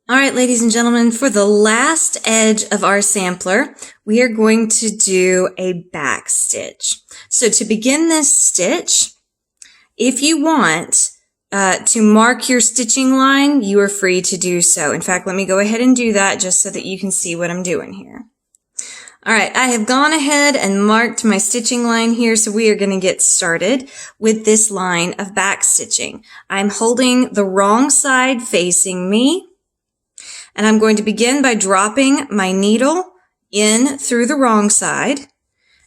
All right, ladies and gentlemen, for the last edge of our sampler, we are going to do a back stitch. So to begin this stitch, if you want to mark your stitching line, you are free to do so. In fact, let me go ahead and do that just so that you can see what I'm doing here. All right, I have gone ahead and marked my stitching line here, so we are going to get started with this line of back stitching. I'm holding the wrong side facing me, and I'm going to begin by dropping my needle in through the wrong side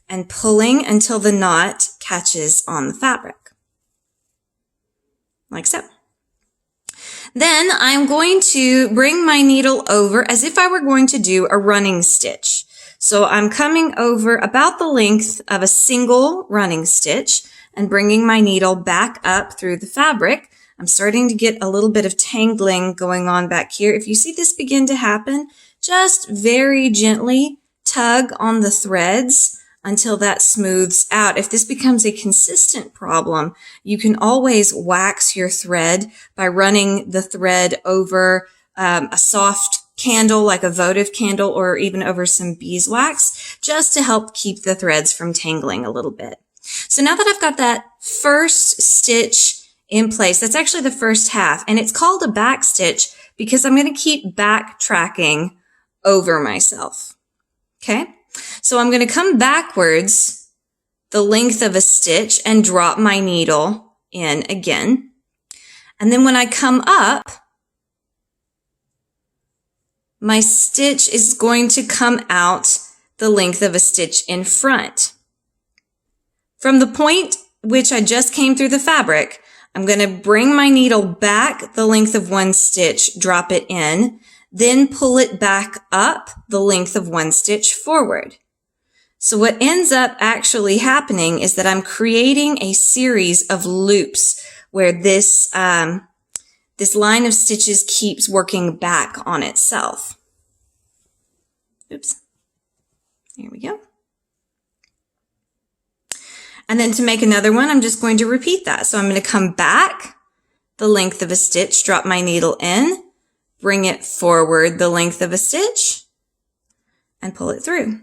and pulling until the knot catches on the fabric, like so. Then I'm going to bring my needle over as if I were going to do a running stitch. So I'm coming over about the length of a single running stitch and bringing my needle back up through the fabric. I'm starting to get a little bit of tangling going on back here. If you see this begin to happen, just very gently tug on the threads until that smooths out. If this becomes a consistent problem, you can always wax your thread by running the thread over a soft candle like a votive candle or even over some beeswax just to help keep the threads from tangling a little bit. So now that I've got that first stitch in place, that's actually the first half, and it's called a back stitch because I'm going to keep backtracking over myself. Okay, so I'm going to come backwards the length of a stitch and drop my needle in again. And then when I come up, my stitch is going to come out the length of a stitch in front. From the point which I just came through the fabric, I'm going to bring my needle back the length of one stitch, drop it in, then pull it back up the length of one stitch forward. So what ends up actually happening is that I'm creating a series of loops where this line of stitches keeps working back on itself. Oops. Here we go. And then to make another one, I'm just going to repeat that. So I'm going to come back the length of a stitch, drop my needle in, bring it forward the length of a stitch, and pull it through.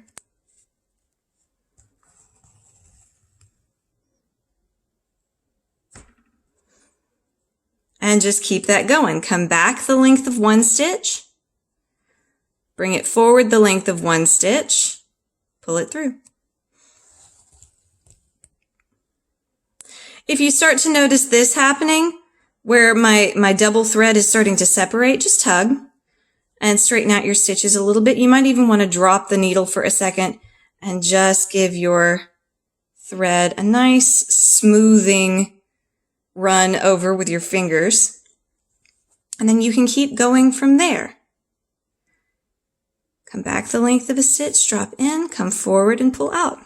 And just keep that going. Come back the length of one stitch, bring it forward the length of one stitch, pull it through. If you start to notice this happening, where my double thread is starting to separate, just tug and straighten out your stitches a little bit. You might even want to drop the needle for a second and just give your thread a nice smoothing run over with your fingers, and then you can keep going from there. Come back the length of a stitch, drop in, come forward and pull out.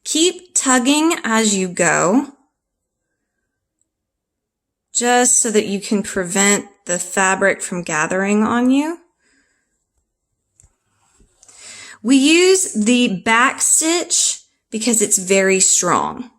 Keep tugging as you go, just so that you can prevent the fabric from gathering on you. We use the back stitch because it's very strong.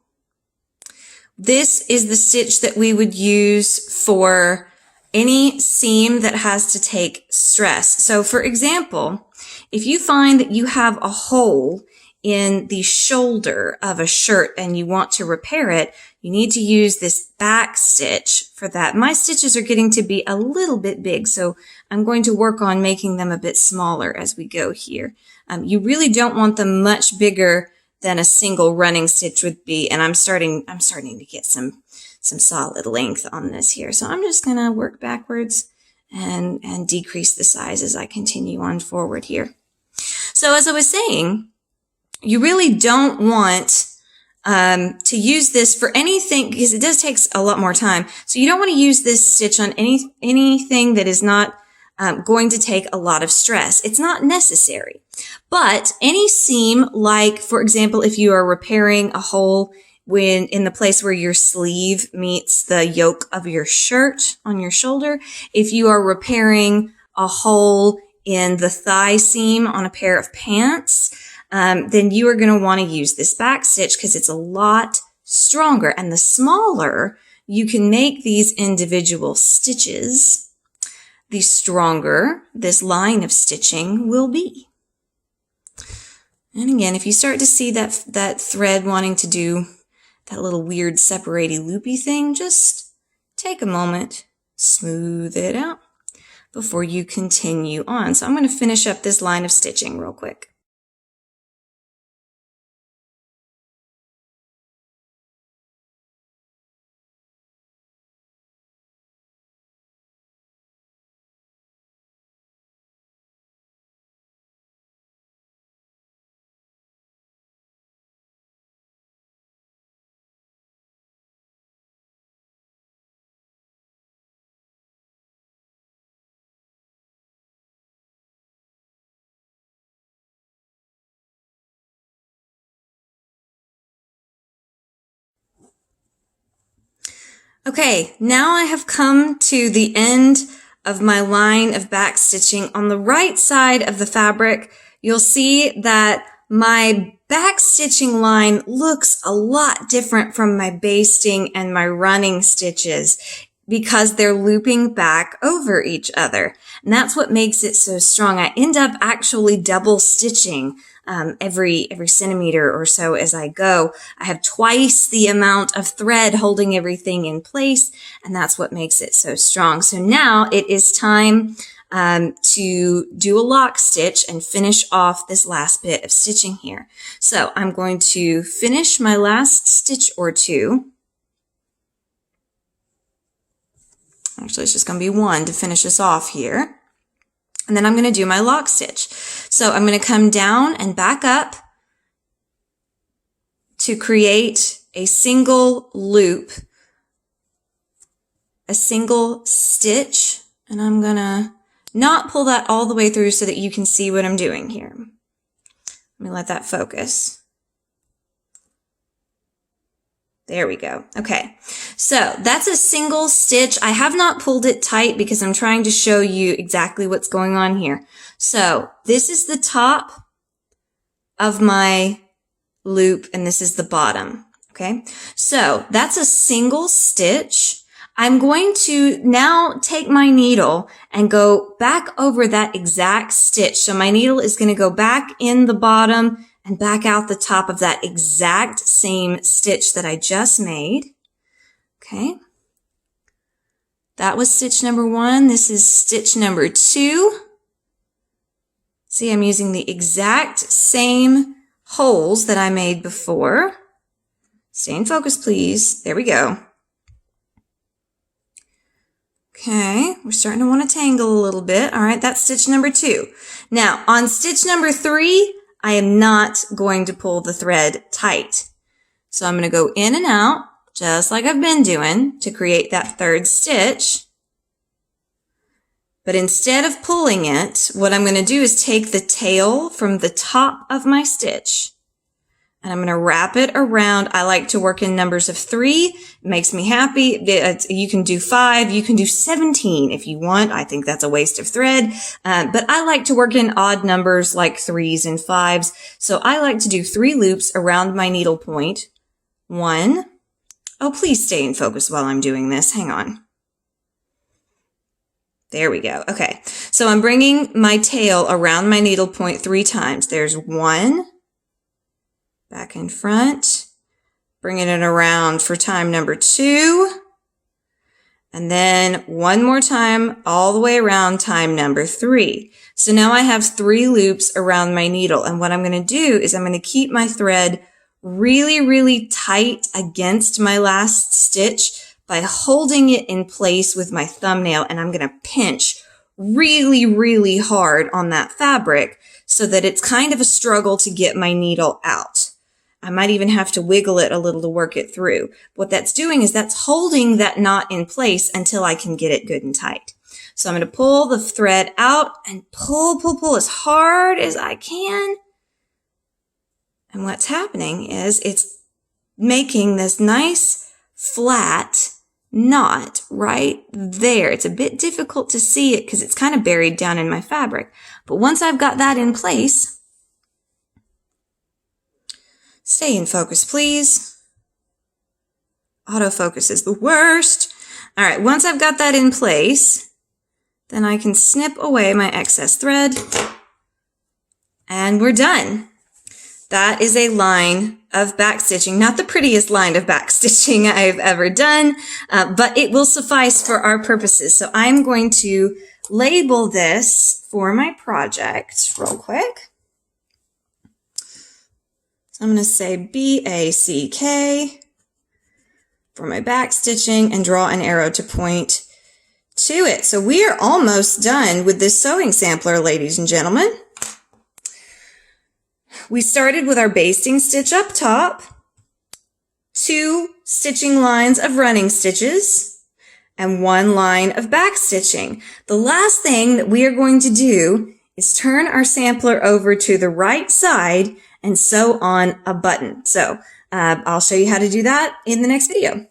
This is the stitch that we would use for any seam that has to take stress. So for example, if you find that you have a hole in the shoulder of a shirt and you want to repair it, you need to use this back stitch for that. My stitches are getting to be a little bit big, so I'm going to work on making them a bit smaller as we go here. You really don't want them much bigger than a single running stitch would be, and I'm starting to get some solid length on this here. So I'm just going to work backwards and decrease the size as I continue on forward here. So as I was saying, you really don't want to use this for anything, because it does take a lot more time. So you don't want to use this stitch on anything that is not going to take a lot of stress. It's not necessary. But any seam, like, for example, if you are repairing a hole in the place where your sleeve meets the yoke of your shirt on your shoulder, if you are repairing a hole in the thigh seam on a pair of pants, then you are going to want to use this back stitch because it's a lot stronger. And the smaller you can make these individual stitches, the stronger this line of stitching will be. And again, if you start to see that thread wanting to do that little weird separate-y loopy thing, just take a moment, smooth it out before you continue on. So I'm going to finish up this line of stitching real quick. Okay, now I have come to the end of my line of back stitching. On the right side of the fabric, you'll see that my back stitching line looks a lot different from my basting and my running stitches because they're looping back over each other. And that's what makes it so strong. I end up actually double stitching every centimeter or so as I go. I have twice the amount of thread holding everything in place, and that's what makes it so strong. So now it is time to do a lock stitch and finish off this last bit of stitching here. So I'm going to finish my last stitch or two. Actually, it's just going to be one to finish us off here. And then I'm going to do my lock stitch. So I'm going to come down and back up to create a single loop, a single stitch, and I'm going to not pull that all the way through so that you can see what I'm doing here. Let me let that focus. There we go. Okay, so that's a single stitch. I have not pulled it tight because I'm trying to show you exactly what's going on here. So this is the top of my loop and this is the bottom. Okay, so that's a single stitch. I'm going to now take my needle and go back over that exact stitch. So my needle is going to go back in the bottom and back out the top of that exact same stitch that I just made. Okay. That was stitch number one. This is stitch number two. See, I'm using the exact same holes that I made before. Stay in focus, please. There we go. Okay, we're starting to want to tangle a little bit. All right, that's stitch number two. Now, on stitch number three, I am not going to pull the thread tight. So I'm going to go in and out, just like I've been doing, to create that third stitch. But instead of pulling it, what I'm going to do is take the tail from the top of my stitch, and I'm going to wrap it around. I like to work in numbers of 3. It makes me happy. You can do 5. You can do 17 if you want. I think that's a waste of thread. But I like to work in odd numbers like 3s and 5s. So I like to do 3 loops around my needle point. 1. Oh, please stay in focus while I'm doing this. Hang on. There we go. Okay. So I'm bringing my tail around my needle point 3 times. There's 1. Back in front, bringing it around for time number 2, and then one more time all the way around time number 3. So now I have 3 loops around my needle, and what I'm going to do is I'm going to keep my thread really, really tight against my last stitch by holding it in place with my thumbnail, and I'm going to pinch really, really hard on that fabric so that it's kind of a struggle to get my needle out. I might even have to wiggle it a little to work it through. What that's doing is that's holding that knot in place until I can get it good and tight. So I'm going to pull the thread out and pull as hard as I can. And what's happening is it's making this nice flat knot right there. It's a bit difficult to see it because it's kind of buried down in my fabric. But once I've got that in place, Stay in focus, please. Autofocus is the worst. All right, once I've got that in place, then I can snip away my excess thread, and we're done. That is a line of backstitching, not the prettiest line of backstitching I've ever done, but it will suffice for our purposes. So I'm going to label this for my project real quick. So I'm going to say BACK for my backstitching and draw an arrow to point to it. So we are almost done with this sewing sampler, ladies and gentlemen. We started with our basting stitch up top, 2 stitching lines of running stitches, and 1 line of back stitching. The last thing that we are going to do is turn our sampler over to the right side and sew on a button. So I'll show you how to do that in the next video.